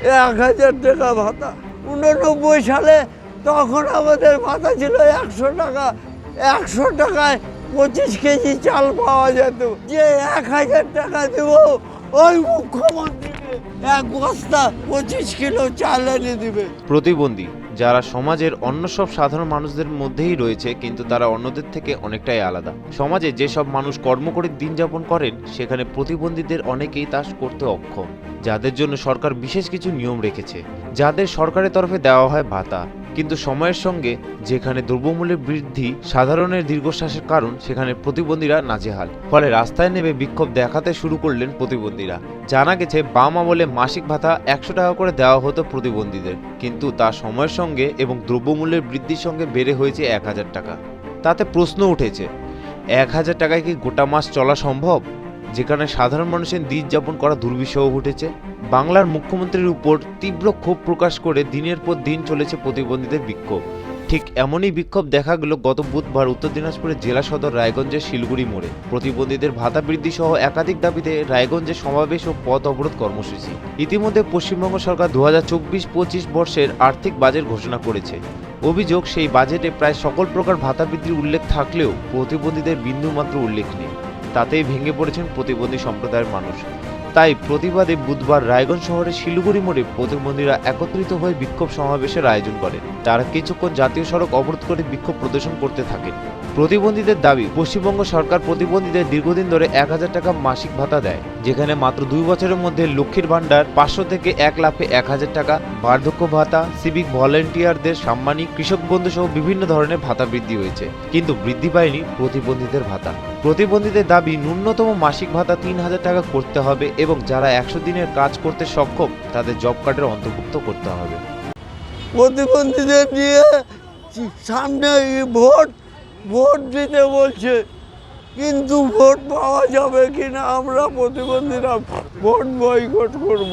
1000 টাকা ভাতা। 89 সালে তখন আমাদের ভাতা ছিল 100 টাকা। 100 টাকায় 25 কেজি চাল পাওয়া যেত। যে 1000 টাকা দেব ওই মুখ্যমন্ত্রীকে এক বস্তা 25 কিলো চাল এনে দিবে। প্রতিবন্ধী যারা সমাজের অন্য সব সাধারণ মানুষদের মধ্যেই রয়েছে, কিন্তু তারা অন্যদের থেকে অনেকটাই আলাদা। সমাজে যেসব মানুষ কর্ম করে দিন যাপন করেন, সেখানে প্রতিবন্ধীদের অনেকেই তা করতে অক্ষম, যাদের জন্য সরকার বিশেষ কিছু নিয়ম রেখেছে, যাদের সরকারের তরফে দেওয়া হয় ভাতা। কিন্তু সময়ের সঙ্গে যেখানে দ্রব্যমূল্যের বৃদ্ধি সাধারণের দীর্ঘশ্বাসের কারণ, সেখানে প্রতিবন্ধীরা নাজেহাল। ফলে রাস্তায় নেমে বিক্ষোভ দেখাতে শুরু করলেন প্রতিবন্ধীরা। জানা গেছে বাম আমলে মাসিক ভাতা 100 টাকা করে দেওয়া হতো প্রতিবন্ধীদের, কিন্তু তা সময়ের সঙ্গে এবং দ্রব্যমূল্যের বৃদ্ধির সঙ্গে বেড়ে হয়েছে 1000 টাকা। তাতে প্রশ্ন উঠেছে, 1000 টাকায় কি গোটা মাস চলা সম্ভব, যেখানে সাধারণ মানুষের দিন যাপন করা দুর্বিষহ উঠেছে? বাংলার মুখ্যমন্ত্রীর উপর তীব্র ক্ষোভ প্রকাশ করে দিনের পর দিন চলেছে প্রতিবন্ধীদের বিক্ষোভ। ঠিক এমনই বিক্ষোভ দেখা গেল গত বুধবার উত্তর দিনাজপুরের জেলা সদর রায়গঞ্জের শিলিগুড়ি মোড়ে। প্রতিবন্ধীদের ভাতা বৃদ্ধি সহ একাধিক দাবিতে রায়গঞ্জে সমাবেশ ও পথ অবরোধ কর্মসূচি। ইতিমধ্যে পশ্চিমবঙ্গ সরকার 2024-25 বর্ষের আর্থিক বাজেট ঘোষণা করেছে। অভিযোগ, সেই বাজেটে প্রায় সকল প্রকার ভাতা বৃদ্ধির উল্লেখ থাকলেও প্রতিবন্ধীদের বিন্দুমাত্র উল্লেখ নেই। তাতেই ভেঙে পড়েছেন প্রতিবন্ধী সম্প্রদায়ের মানুষ। তাই প্রতিবাদে বুধবার রায়গঞ্জ শহরের শিলিগুড়ি মোড়ে প্রতিবন্ধীরা একত্রিত হয়ে বিক্ষোভ সমাবেশের আয়োজন করেন। তারা কিছুক্ষণ জাতীয় সড়ক অবরোধ করে বিক্ষোভ প্রদর্শন করতে থাকেন। প্রতিবন্ধীদের দাবি, পশ্চিমবঙ্গ সরকার প্রতিবন্ধীদের দীর্ঘদিন ধরে 1000 টাকা মাসিক ভাতা দেয়, যেখানে মাত্র 2 বছরের মধ্যে লক্ষ্মীর ভাণ্ডার 500 থেকে 1 লাফে 1000 টাকা, বার্ধক্য ভাতা, সিভিক ভলেন্টিয়ারদের সাম্মানিক, কৃষক বন্ধু সহ বিভিন্ন ধরনের ভাতা বৃদ্ধি হয়েছে, কিন্তু বৃদ্ধি পায়নি প্রতিবন্ধীদের ভাতা। প্রতিবন্ধীদের দাবি, ন্যূনতম মাসিক ভাতা 3000 টাকা করতে হবে এবং যারা 100 দিনের কাজ করতে সক্ষম তাদের জব কার্ডের অন্তর্ভুক্ত করতে হবে। প্রতিবন্ধীদের নিয়ে সামনে ভোট দিতে বলছে, কিন্তু ভোট পাওয়া যাবে কিনা আমরা প্রতিবন্ধীরা ভোট বয়কট করব।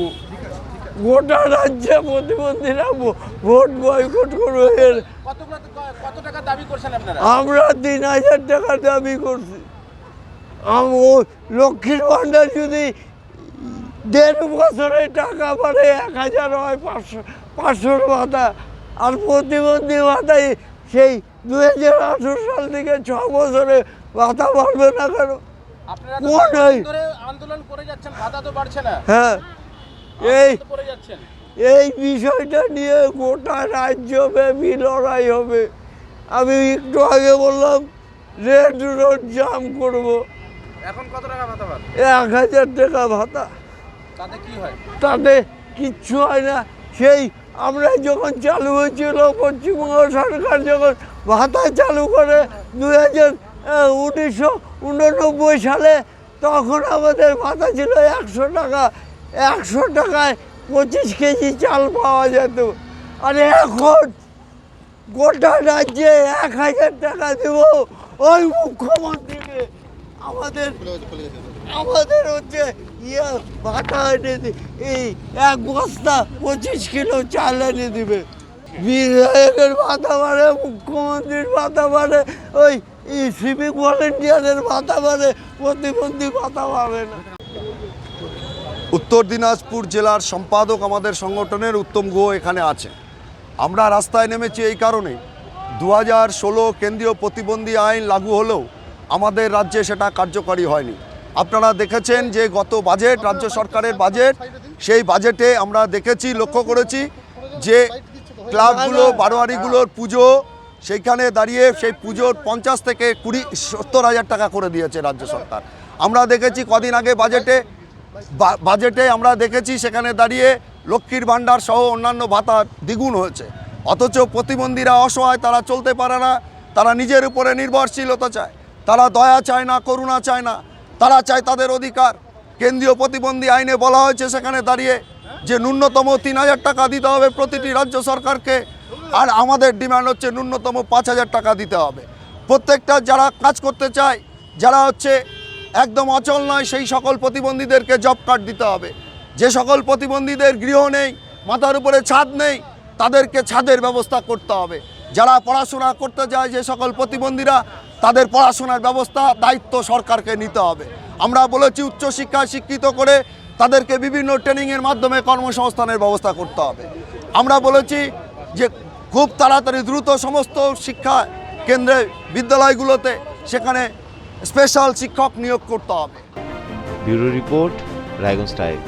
গোটা রাজ্যে প্রতিবন্ধীরা ভোট বয়কট করবো। কত টাকা দাবি করছেন আপনারা? আমরা 3000 টাকা দাবি করছি। লক্ষ্মীর ভাণ্ডার যদি 1.5 বছরে টাকা বাড়ে 1000 হয়, 500 ভাতা, আর প্রতিবন্ধী ভাতায় সেই 2018 সাল থেকে 6 বছরে ভাতা বাড়বে না কেন? আপনারা আন্দোলন করে যাচ্ছেন, ভাতা তো বাড়ছে না। হ্যাঁ, এই বিষয়টা নিয়ে গোটা রাজ্যব্যাপী লড়াই হবে। আমি একটু আগে বললাম রেড রোড জাম করব। এখন কত টাকা ভাতা পান? 1000 টাকা ভাতা। তাতে কি হয়? তাতে কিচ্ছু হয় না। সেই আমরা যখন চালু হয়েছিল, পশ্চিমবঙ্গ সরকার যখন ভাতা চালু করে 1989 সালে, তখন আমাদের ভাতা ছিল 100 টাকা। 100 টাকায় 25 কেজি চাল পাওয়া যেত। আর এখন গোটা রাজ্যে 1000 টাকা দেব ওই মুখ্যমন্ত্রীকে। আমাদের হচ্ছে ভাতা এনে এই 1 বস্তা 25 কিলো চাল এনে দিবে। বিধায়কের ভাতা বাড়ে, মুখ্যমন্ত্রীর ভাতা বাড়ে, ওই সিভিক ভলেন্টিয়ারের ভাতা বাড়ে, প্রতিবন্ধী ভাতা বাড়ে না। উত্তর দিনাজপুর জেলার সম্পাদক আমাদের সংগঠনের উত্তম গুহ এখানে আছে। আমরা রাস্তায় নেমেছি এই কারণে, 2016 কেন্দ্রীয় প্রতিবন্ধী আইন লাগু হলেও আমাদের রাজ্যে সেটা কার্যকরী হয়নি। আপনারা দেখেছেন যে গত বাজেট, রাজ্য সরকারের বাজেট, সেই বাজেটে আমরা দেখেছি, লক্ষ্য করেছি যে ক্লাবগুলো, বারোয়ারিগুলোর পুজো, সেইখানে দাঁড়িয়ে সেই পুজোর 50 থেকে 70 হাজার টাকা করে দিয়েছে রাজ্য সরকার। আমরা দেখেছি কদিন আগে বাজেটে আমরা দেখেছি সেখানে দাঁড়িয়ে লক্ষ্মীর ভাণ্ডার সহ অন্যান্য ভাতা দ্বিগুণ হয়েছে। অথচ প্রতিবন্ধীরা অসহায়, তারা চলতে পারে না, তারা নিজের উপরে নির্ভরশীলতা চায়, তারা দয়া চায় না, করুণা চায় না, তারা চায় তাদের অধিকার। কেন্দ্রীয় প্রতিবন্ধী আইনে বলা হয়েছে সেখানে দাঁড়িয়ে যে ন্যূনতম 3000 টাকা দিতে হবে প্রতিটি রাজ্য সরকারকে, আর আমাদের ডিমান্ড হচ্ছে ন্যূনতম 5000 টাকা দিতে হবে। প্রত্যেকটা যারা কাজ করতে চায়, যারা হচ্ছে একদম অচল নয়, সেই সকল প্রতিবন্ধীদেরকে জব কার্ড দিতে হবে। যে সকল প্রতিবন্ধীদের গৃহ নেই, মাথার উপরে ছাদ নেই, তাদেরকে ছাদের ব্যবস্থা করতে হবে। যারা পড়াশোনা করতে চায়, যে সকল প্রতিবন্ধীরা, তাদের পড়াশোনার ব্যবস্থা দায়িত্ব সরকারকে নিতে হবে। আমরা বলেছি উচ্চশিক্ষায় শিক্ষিত করে তাদেরকে বিভিন্ন ট্রেনিংয়ের মাধ্যমে কর্মসংস্থানের ব্যবস্থা করতে হবে। আমরা বলেছি যে খুব তাড়াতাড়ি দ্রুত সমস্ত শিক্ষা কেন্দ্রে বিদ্যালয়গুলোতে সেখানে স্পেশাল শিক্ষক নিয়োগ করতে হবে। Bureau report, Raiganj time.